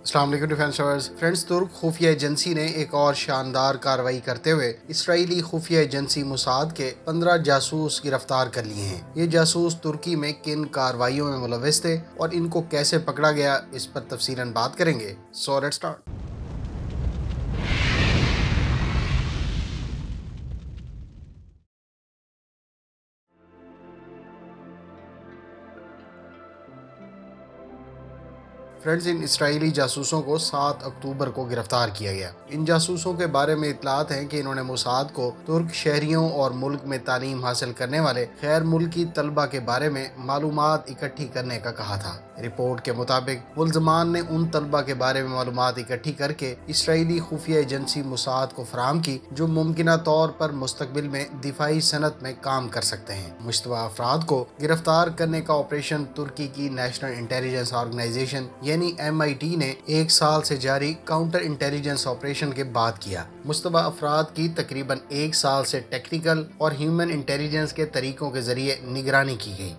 السلام علیکم defence lovers friends, ترک خفیہ ایجنسی نے ایک اور شاندار کارروائی کرتے ہوئے اسرائیلی خفیہ ایجنسی موساد کے 15 جاسوس گرفتار کر لیے ہیں۔ یہ جاسوس ترکی میں کن کارروائیوں میں ملوث تھے اور ان کو کیسے پکڑا گیا، اس پر تفصیلاً بات کریں گے۔ So let's start. فرینڈز، ان اسرائیلی جاسوسوں کو 7 اکتوبر کو گرفتار کیا گیا۔ ان جاسوسوں کے بارے میں اطلاعات ہیں کہ انہوں نے موساد کو ترک شہریوں اور ملک میں تعلیم حاصل کرنے والے غیر ملکی طلبہ کے بارے میں معلومات اکٹھی کرنے کا کہا تھا۔ رپورٹ کے مطابق ملزمان نے ان طلبہ کے بارے میں معلومات اکٹھی کر کے اسرائیلی خفیہ ایجنسی موساد کو فراہم کی جو ممکنہ طور پر مستقبل میں دفاعی صنعت میں کام کر سکتے ہیں۔ مشتبہ افراد کو گرفتار کرنے کا آپریشن ترکی کی نیشنل انٹیلیجنس آرگنائزیشن یعنی MIT نے 1 سال سے جاری کاؤنٹر انٹیلیجنس آپریشن کے بعد کیا۔ مشتبہ افراد کی تقریباً 1 سال سے ٹیکنیکل اور ہیومن انٹیلیجنس کے طریقوں کے ذریعے نگرانی کی گئی۔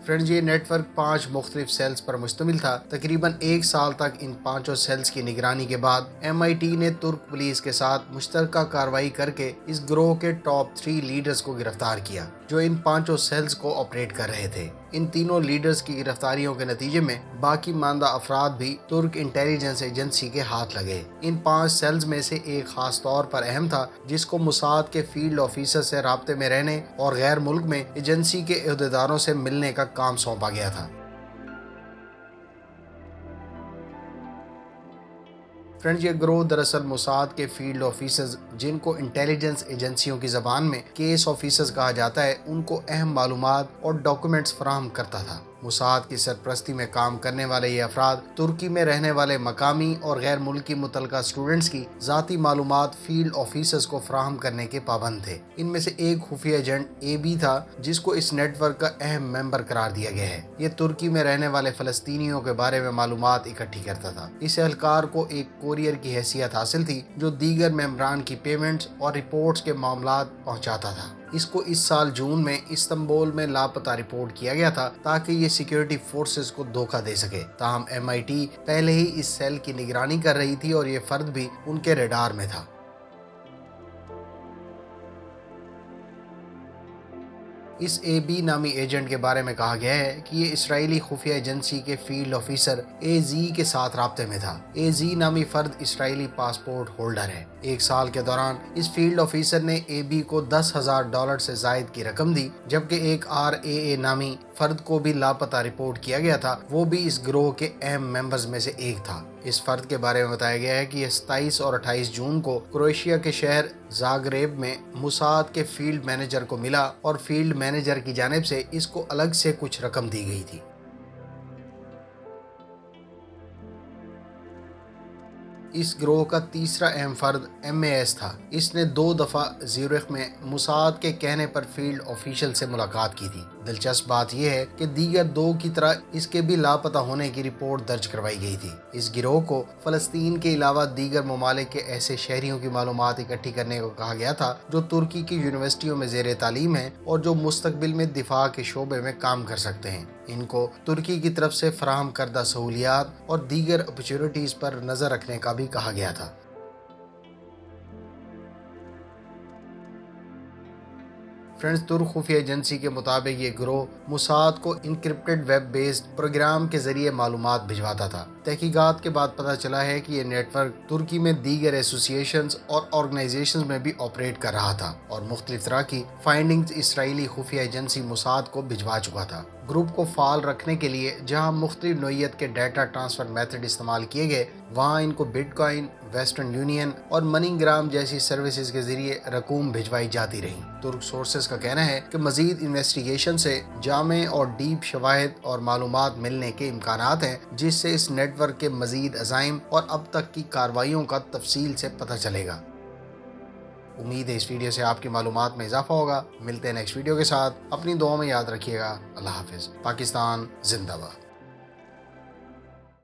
فرینڈز، یہ نیٹ ورک 5 مختلف سیلز پر مشتمل تھا۔ تقریباً 1 سال تک ان 5 سیلز کی نگرانی کے بعد MIT نے ترک پولیس کے ساتھ مشترکہ کارروائی کر کے اس گروہ کے ٹاپ 3 لیڈرز کو گرفتار کیا جو ان 5 سیلز کو آپریٹ کر رہے تھے۔ ان تینوں لیڈرز کی گرفتاریوں کے نتیجے میں باقی ماندہ افراد بھی ترک انٹیلیجنس ایجنسی کے ہاتھ لگے۔ ان 5 سیلز میں سے ایک خاص طور پر اہم تھا جس کو موساد کے فیلڈ آفیسر سے رابطے میں رہنے اور غیر ملک میں ایجنسی کے عہدیداروں سے ملنے کا کام سونپا گیا تھا۔ فرینڈز، یہ گروہ دراصل موساد کے فیلڈ آفیسرز جن کو انٹیلیجنس ایجنسیوں کی زبان میں کیس آفیسرز کہا جاتا ہے ان کو اہم معلومات اور ڈاکومنٹس فراہم کرتا تھا۔ موساد کی سرپرستی میں کام کرنے والے یہ افراد ترکی میں رہنے والے مقامی اور غیر ملکی متعلقہ اسٹوڈنٹس کی ذاتی معلومات فیلڈ آفیسرز کو فراہم کرنے کے پابند تھے۔ ان میں سے ایک خفیہ ایجنٹ AB تھا جس کو اس نیٹ ورک کا اہم ممبر قرار دیا گیا ہے۔ یہ ترکی میں رہنے والے فلسطینیوں کے بارے میں معلومات اکٹھی کرتا تھا۔ اس اہلکار کو ایک کوریئر کی حیثیت حاصل تھی جو دیگر ممبران کی پیمنٹس اور رپورٹس کے معاملات پہنچاتا تھا۔ اس کو اس سال جون میں استنبول میں لاپتہ رپورٹ کیا گیا تھا تاکہ یہ سیکیورٹی فورسز کو دھوکہ دے سکے۔ تاہم MIT پہلے ہی اس سیل کی نگرانی کر رہی تھی اور یہ فرد بھی ان کے ریڈار میں تھا۔ اس AB نامی ایجنٹ کے بارے میں کہا گیا ہے کہ یہ اسرائیلی خفیہ ایجنسی کے فیلڈ آفیسر AZ کے ساتھ رابطے میں تھا۔ AZ نامی فرد اسرائیلی پاسپورٹ ہولڈر ہے۔ 1 سال کے دوران اس فیلڈ آفیسر نے AB کو $10,000 سے زائد کی رقم دی، جبکہ ایک RAA نامی فرد کو بھی لاپتہ رپورٹ کیا گیا تھا، وہ بھی اس گروہ کے اہم ممبرز میں سے ایک تھا۔ اس فرد کے بارے میں بتایا گیا ہے کہ یہ 27 اور 28 جون کو کروشیا کے شہر زاگریب میں موساد کے فیلڈ مینیجر کو ملا اور فیلڈ مینیجر کی جانب سے اس کو الگ سے کچھ رقم دی گئی تھی۔ اس گروہ کا تیسرا اہم فرد MAS تھا۔ اس نے 2 دفعہ زیورخ میں موساد کے کہنے پر فیلڈ آفیشل سے ملاقات کی تھی۔ دلچسپ بات یہ ہے کہ دیگر 2 کی طرح اس کے بھی لاپتہ ہونے کی رپورٹ درج کروائی گئی تھی۔ اس گروہ کو فلسطین کے علاوہ دیگر ممالک کے ایسے شہریوں کی معلومات اکٹھی کرنے کو کہا گیا تھا جو ترکی کی یونیورسٹیوں میں زیر تعلیم ہیں اور جو مستقبل میں دفاع کے شعبے میں کام کر سکتے ہیں۔ ان کو ترکی کی طرف سے فراہم کردہ سہولیات اور دیگر اپرچونٹیز پر نظر رکھنے کا بھی کہا گیا تھا۔ فرینڈز، ترک خفیہ ایجنسی کے مطابق یہ گروہ موساد کو انکرپٹڈ ویب بیسڈ پروگرام کے ذریعے معلومات بھجواتا تھا۔ تحقیقات کے بعد پتہ چلا ہے کہ یہ نیٹ ورک ترکی میں دیگر ایسوسی ایشنز اور آرگنائزیشنز میں بھی آپریٹ کر رہا تھا اور مختلف طرح کی فائنڈنگز اسرائیلی خفیہ ایجنسی موساد کو بھجوا چکا تھا۔ گروپ کو فعال رکھنے کے لیے جہاں مختلف نوعیت کے ڈیٹا ٹرانسفر میتھڈ استعمال کیے گئے، وہاں ان کو بٹ کوائن، ویسٹرن یونین اور منی گرام جیسی سروسز کے ذریعے رقوم بھجوائی جاتی رہیں۔ ترک سورسز کا کہنا ہے کہ مزید انویسٹیگیشن سے جامع اور ڈیپ شواہد اور معلومات ملنے کے امکانات ہیں جس سے اس نیٹ ورک کے مزید عزائم اور اب تک کی کارروائیوں کا تفصیل سے پتہ چلے گا۔ امید ہے اس ویڈیو سے آپ کی معلومات میں اضافہ ہوگا۔ ملتے ہیں نیکسٹ ویڈیو کے ساتھ۔ اپنی دعاؤں میں یاد رکھیے گا۔ اللہ حافظ۔ پاکستان زندہ باد۔